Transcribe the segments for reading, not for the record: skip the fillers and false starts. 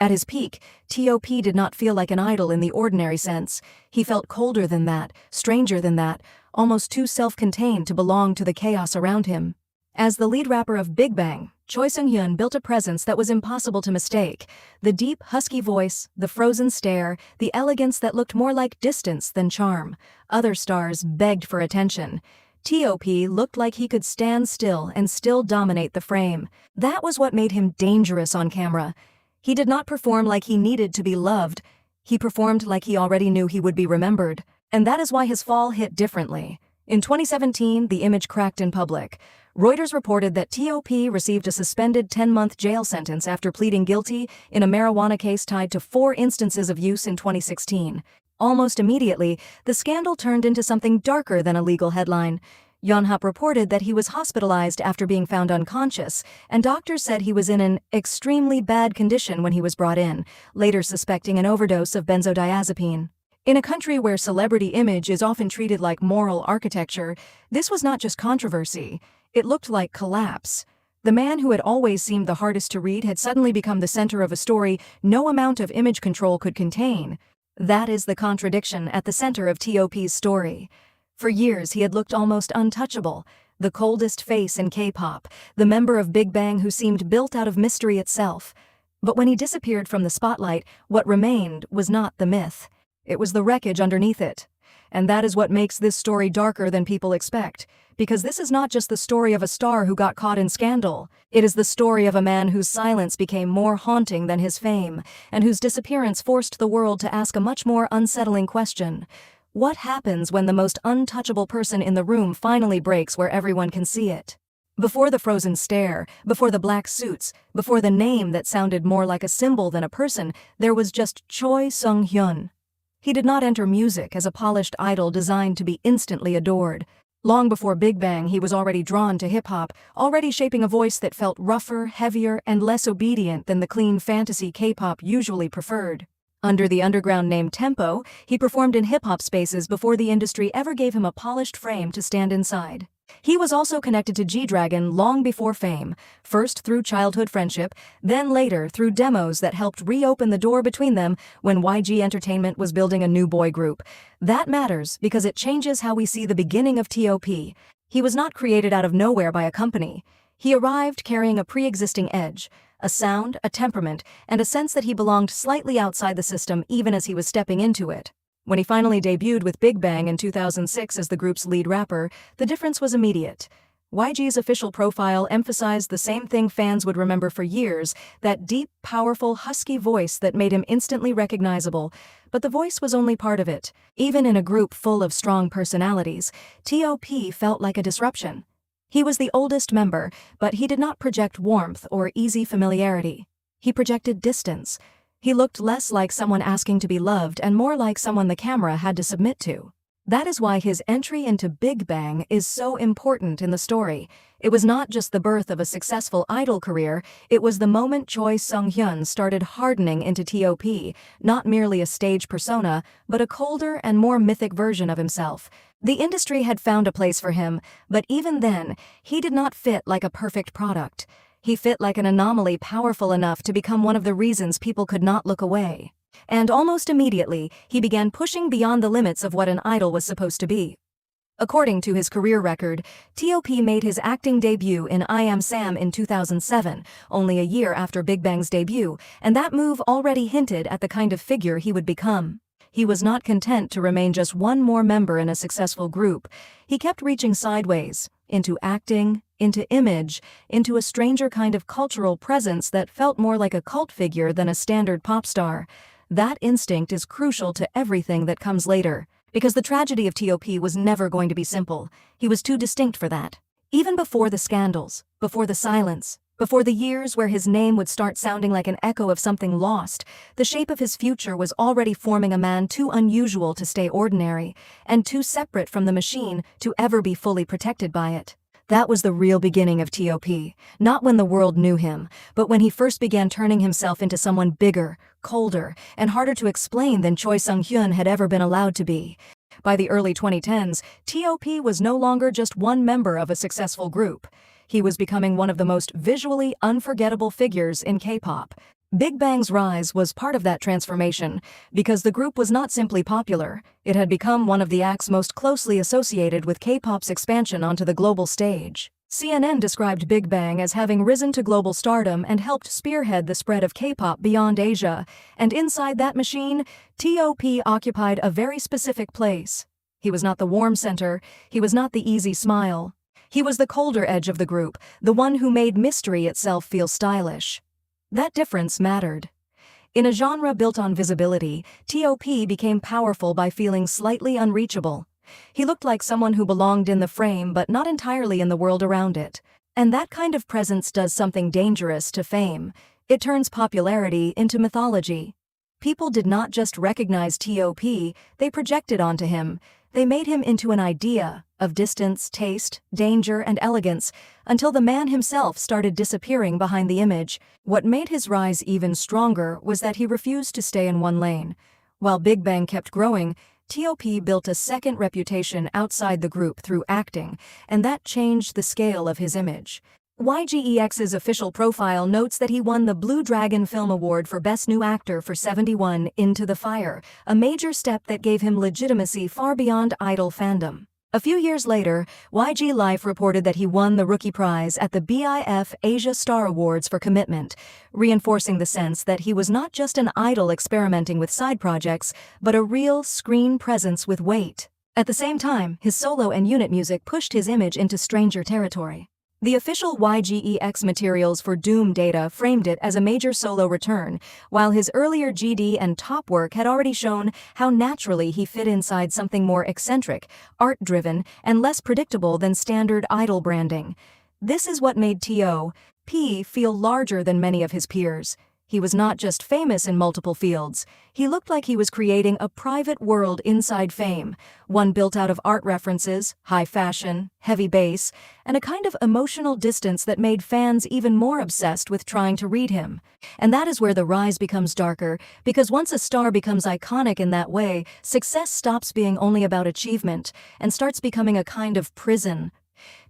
At his peak, T.O.P did not feel like an idol in the ordinary sense. He felt colder than that, stranger than that, almost too self-contained to belong to the chaos around him. As the lead rapper of Big Bang, Choi Sung-hyun built a presence that was impossible to mistake. The deep, husky voice, the frozen stare, the elegance that looked more like distance than charm. Other stars begged for attention. T.O.P looked like he could stand still and still dominate the frame. That was what made him dangerous on camera. He did not perform like he needed to be loved. He performed like he already knew he would be remembered. And that is why his fall hit differently. In 2017, the image cracked in public. Reuters reported that T.O.P received a suspended 10-month jail sentence after pleading guilty in a marijuana case tied to 4 instances of use in 2016. Almost immediately, the scandal turned into something darker than a legal headline. Yonhap reported that he was hospitalized after being found unconscious, and doctors said he was in an extremely bad condition when he was brought in, later suspecting an overdose of benzodiazepine. In a country where celebrity image is often treated like moral architecture, this was not just controversy. It looked like collapse. The man who had always seemed the hardest to read had suddenly become the center of a story no amount of image control could contain. That is the contradiction at the center of T.O.P's story. For years, he had looked almost untouchable, the coldest face in K-pop, the member of Big Bang who seemed built out of mystery itself. But when he disappeared from the spotlight, what remained was not the myth. It was the wreckage underneath it. And that is what makes this story darker than people expect. Because this is not just the story of a star who got caught in scandal. It is the story of a man whose silence became more haunting than his fame, and whose disappearance forced the world to ask a much more unsettling question. What happens when the most untouchable person in the room finally breaks where everyone can see it? Before the frozen stare, before the black suits, before the name that sounded more like a symbol than a person, there was just Choi Sung-hyun. He did not enter music as a polished idol designed to be instantly adored. Long before Big Bang, he was already drawn to hip-hop, already shaping a voice that felt rougher, heavier, and less obedient than the clean fantasy K-pop usually preferred. Under the underground name Tempo, he performed in hip-hop spaces before the industry ever gave him a polished frame to stand inside. He was also connected to G-Dragon long before fame, first through childhood friendship, then later through demos that helped reopen the door between them when YG Entertainment was building a new boy group. That matters because it changes how we see the beginning of T.O.P. He was not created out of nowhere by a company. He arrived carrying a pre-existing edge, a sound, a temperament, and a sense that he belonged slightly outside the system even as he was stepping into it. When he finally debuted with Big Bang in 2006 as the group's lead rapper, the difference was immediate. YG's official profile emphasized the same thing fans would remember for years, that deep, powerful, husky voice that made him instantly recognizable. But the voice was only part of it. Even in a group full of strong personalities, T.O.P felt like a disruption. He was the oldest member, but he did not project warmth or easy familiarity. He projected distance. He looked less like someone asking to be loved and more like someone the camera had to submit to. That is why his entry into Big Bang is so important in the story. It was not just the birth of a successful idol career, it was the moment Choi Sung-hyun started hardening into T.O.P, not merely a stage persona, but a colder and more mythic version of himself. The industry had found a place for him, but even then, he did not fit like a perfect product. He fit like an anomaly powerful enough to become one of the reasons people could not look away. And almost immediately, he began pushing beyond the limits of what an idol was supposed to be. According to his career record, T.O.P made his acting debut in I Am Sam in 2007, only a year after Big Bang's debut, and that move already hinted at the kind of figure he would become. He was not content to remain just one more member in a successful group. He kept reaching sideways, into acting, into image, into a stranger kind of cultural presence that felt more like a cult figure than a standard pop star. That instinct is crucial to everything that comes later, because the tragedy of T.O.P was never going to be simple. He was too distinct for that. Even before the scandals, before the silence, before the years where his name would start sounding like an echo of something lost, the shape of his future was already forming a man too unusual to stay ordinary, and too separate from the machine to ever be fully protected by it. That was the real beginning of T.O.P, not when the world knew him, but when he first began turning himself into someone bigger, colder, and harder to explain than Choi Sung-hyun had ever been allowed to be. By the early 2010s, T.O.P was no longer just one member of a successful group. He was becoming one of the most visually unforgettable figures in K-pop. Big Bang's rise was part of that transformation, because the group was not simply popular, it had become one of the acts most closely associated with K-pop's expansion onto the global stage. CNN described Big Bang as having risen to global stardom and helped spearhead the spread of K-pop beyond Asia, and inside that machine, T.O.P occupied a very specific place. He was not the warm center, he was not the easy smile. He was the colder edge of the group, the one who made mystery itself feel stylish. That difference mattered. In a genre built on visibility, T.O.P became powerful by feeling slightly unreachable. He looked like someone who belonged in the frame but not entirely in the world around it. And that kind of presence does something dangerous to fame. It turns popularity into mythology. People did not just recognize T.O.P, they projected onto him. They made him into an idea of distance, taste, danger, and elegance, until the man himself started disappearing behind the image. What made his rise even stronger was that he refused to stay in one lane. While Big Bang kept growing, T.O.P built a second reputation outside the group through acting, and that changed the scale of his image. YGEX's official profile notes that he won the Blue Dragon Film Award for Best New Actor for 71 Into the Fire, a major step that gave him legitimacy far beyond idol fandom. A few years later, YG Life reported that he won the Rookie Prize at the BIF Asia Star Awards for commitment, reinforcing the sense that he was not just an idol experimenting with side projects, but a real screen presence with weight. At the same time, his solo and unit music pushed his image into stranger territory. The official YGEX materials for Doom data framed it as a major solo return, while his earlier GD and T.O.P work had already shown how naturally he fit inside something more eccentric, art-driven, and less predictable than standard idol branding. This is what made T.O.P feel larger than many of his peers. He was not just famous in multiple fields. He looked like he was creating a private world inside fame, one built out of art references, high fashion, heavy bass, and a kind of emotional distance that made fans even more obsessed with trying to read him. And that is where the rise becomes darker, because once a star becomes iconic in that way, success stops being only about achievement and starts becoming a kind of prison.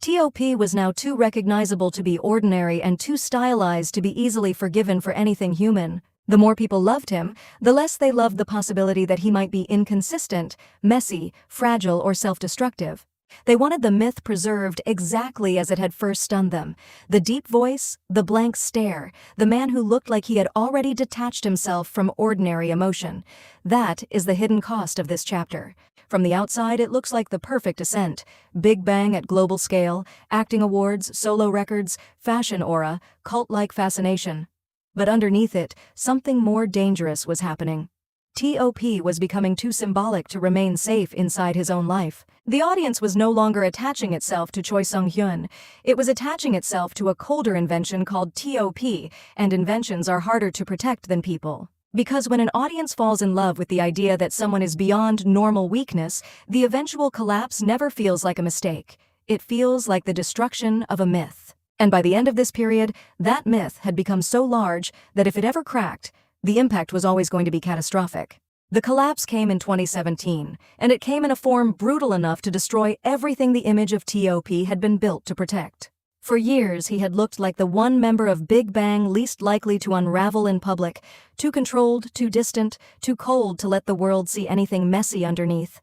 T.O.P was now too recognizable to be ordinary and too stylized to be easily forgiven for anything human. The more people loved him, the less they loved the possibility that he might be inconsistent, messy, fragile, or self-destructive. They wanted the myth preserved exactly as it had first stunned them. The deep voice, the blank stare, the man who looked like he had already detached himself from ordinary emotion. That is the hidden cost of this chapter. From the outside, it looks like the perfect ascent. Big Bang at global scale, acting awards, solo records, fashion aura, cult-like fascination. But underneath it, something more dangerous was happening. T.O.P was becoming too symbolic to remain safe inside his own life. The audience was no longer attaching itself to Choi Sung-hyun. It was attaching itself to a colder invention called T.O.P, and inventions are harder to protect than people. Because when an audience falls in love with the idea that someone is beyond normal weakness, the eventual collapse never feels like a mistake. It feels like the destruction of a myth. And by the end of this period, that myth had become so large that if it ever cracked, the impact was always going to be catastrophic. The collapse came in 2017, and it came in a form brutal enough to destroy everything the image of T.O.P had been built to protect. For years, he had looked like the one member of Big Bang least likely to unravel in public, too controlled, too distant, too cold to let the world see anything messy underneath.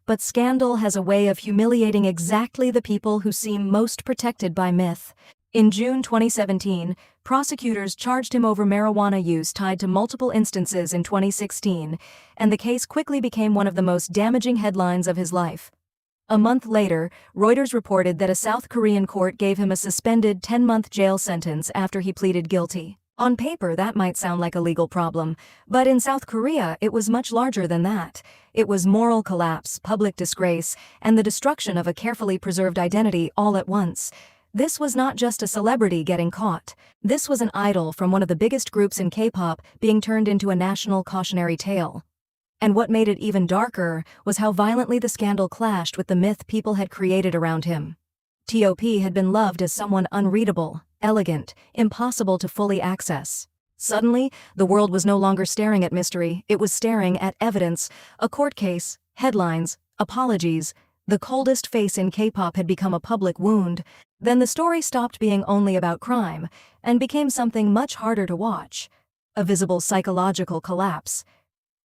But scandal has a way of humiliating exactly the people who seem most protected by myth. In June 2017, prosecutors charged him over marijuana use tied to multiple instances in 2016, and the case quickly became one of the most damaging headlines of his life. A month later, Reuters reported that a South Korean court gave him a suspended 10-month jail sentence after he pleaded guilty. On paper, that might sound like a legal problem, but in South Korea, it was much larger than that. It was moral collapse, public disgrace, and the destruction of a carefully preserved identity all at once. This was not just a celebrity getting caught. This was an idol from one of the biggest groups in K-pop being turned into a national cautionary tale. And what made it even darker was how violently the scandal clashed with the myth people had created around him. T.O.P had been loved as someone unreadable, elegant, impossible to fully access. Suddenly, the world was no longer staring at mystery, it was staring at evidence, a court case, headlines, apologies. The coldest face in K-pop had become a public wound. Then the story stopped being only about crime and became something much harder to watch: a visible psychological collapse.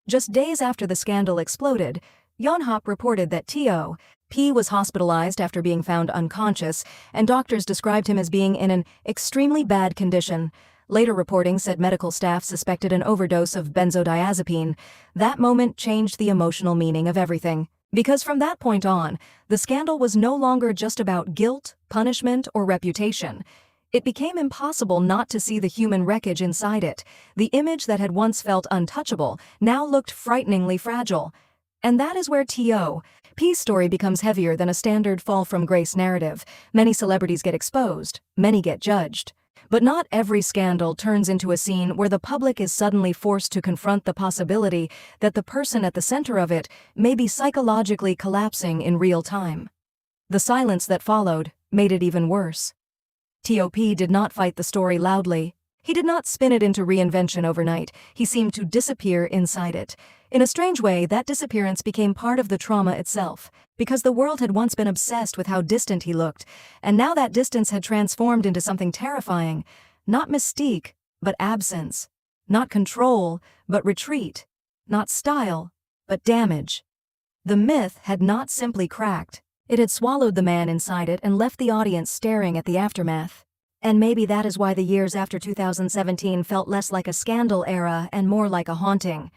Just days after the scandal exploded, Yonhap reported that T.O.P was hospitalized after being found unconscious, and doctors described him as being in an extremely bad condition. Later reporting said medical staff suspected an overdose of benzodiazepine. That moment changed the emotional meaning of everything. Because from that point on, the scandal was no longer just about guilt, punishment, or reputation. It became impossible not to see the human wreckage inside it. The image that had once felt untouchable now looked frighteningly fragile. And that is where T.O.P's story becomes heavier than a standard fall from grace narrative. Many celebrities get exposed, many get judged. But not every scandal turns into a scene where the public is suddenly forced to confront the possibility that the person at the center of it may be psychologically collapsing in real time. The silence that followed made it even worse. T.O.P did not fight the story loudly. He did not spin it into reinvention overnight. He seemed to disappear inside it. In a strange way, that disappearance became part of the trauma itself, because the world had once been obsessed with how distant he looked, and now that distance had transformed into something terrifying. Not mystique, but absence. Not control, but retreat. Not style, but damage. The myth had not simply cracked. It had swallowed the man inside it and left the audience staring at the aftermath. And maybe that is why the years after 2017 felt less like a scandal era and more like a haunting.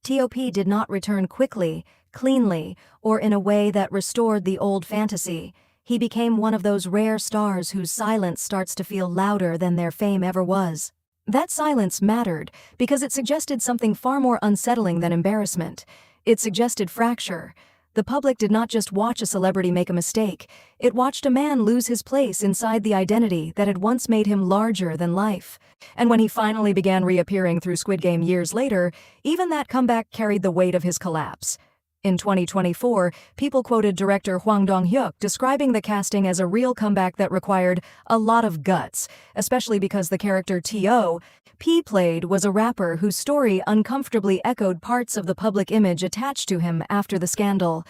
T.O.P did not return quickly, cleanly, or in a way that restored the old fantasy. He became one of those rare stars whose silence starts to feel louder than their fame ever was. That silence mattered because it suggested something far more unsettling than embarrassment. It suggested fracture. The public did not just watch a celebrity make a mistake, it watched a man lose his place inside the identity that had once made him larger than life. And when he finally began reappearing through Squid Game years later, even that comeback carried the weight of his collapse. In 2024, people quoted director Hwang Dong-hyuk describing the casting as a real comeback that required a lot of guts, especially because the character T.O.P played was a rapper whose story uncomfortably echoed parts of the public image attached to him after the scandal.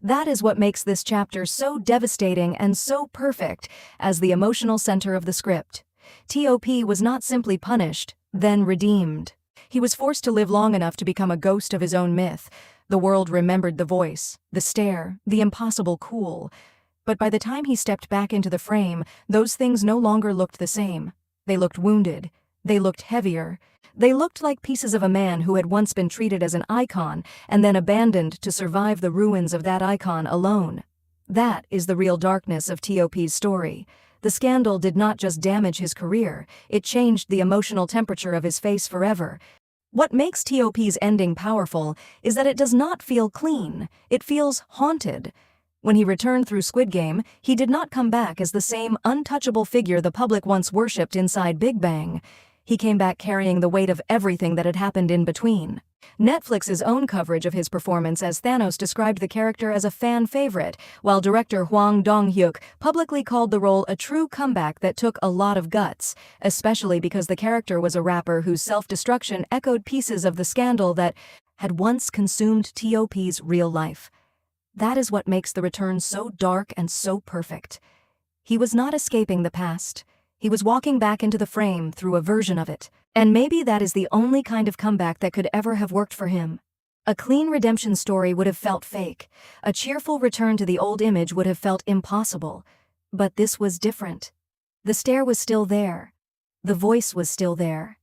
That is what makes this chapter so devastating and so perfect as the emotional center of the script. T.O.P was not simply punished, then redeemed. He was forced to live long enough to become a ghost of his own myth. The world remembered the voice, the stare, the impossible cool. But by the time he stepped back into the frame, those things no longer looked the same. They looked wounded. They looked heavier. They looked like pieces of a man who had once been treated as an icon and then abandoned to survive the ruins of that icon alone. That is the real darkness of T.O.P's story. The scandal did not just damage his career, it changed the emotional temperature of his face forever. What makes T.O.P's ending powerful is that it does not feel clean, it feels haunted. When he returned through Squid Game, he did not come back as the same untouchable figure the public once worshipped inside Big Bang. He came back carrying the weight of everything that had happened in between. Netflix's own coverage of his performance as Thanos described the character as a fan favorite, while director Hwang Dong-hyuk publicly called the role a true comeback that took a lot of guts, especially because the character was a rapper whose self-destruction echoed pieces of the scandal that had once consumed T.O.P's real life. That is what makes the return so dark and so perfect. He was not escaping the past. He was walking back into the frame through a version of it. And maybe that is the only kind of comeback that could ever have worked for him. A clean redemption story would have felt fake. A cheerful return to the old image would have felt impossible. But this was different. The stare was still there. The voice was still there.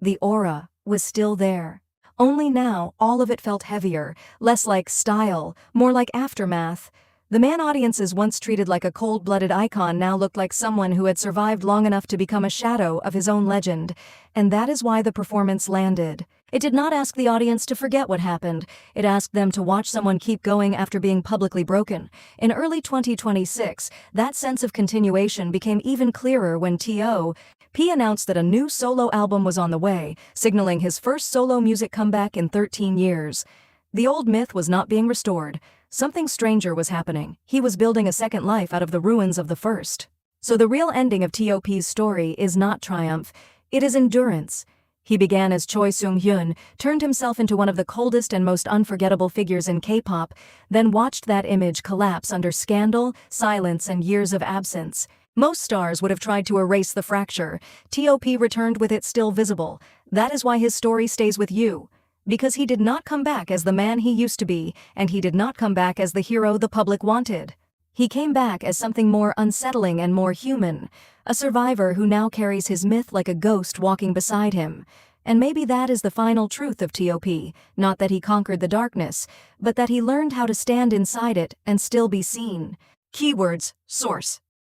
The aura was still there. Only now, all of it felt heavier, less like style, more like aftermath. The man audiences once treated like a cold-blooded icon now looked like someone who had survived long enough to become a shadow of his own legend. And that is why the performance landed. It did not ask the audience to forget what happened. It asked them to watch someone keep going after being publicly broken. In early 2026, that sense of continuation became even clearer when T.O.P announced that a new solo album was on the way, signaling his first solo music comeback in 13 years. The old myth was not being restored. Something stranger was happening. He was building a second life out of the ruins of the first. So the real ending of T.O.P's story is not triumph, it is endurance. He began as Choi Sung-hyun, turned himself into one of the coldest and most unforgettable figures in K-pop, then watched that image collapse under scandal, silence, and years of absence. Most stars would have tried to erase the fracture. T.O.P. returned with it still visible. That is why his story stays with you. Because he did not come back as the man he used to be, and he did not come back as the hero the public wanted. He came back as something more unsettling and more human, a survivor who now carries his myth like a ghost walking beside him. And maybe that is the final truth of T.O.P., not that he conquered the darkness, but that he learned how to stand inside it and still be seen. Keywords: source.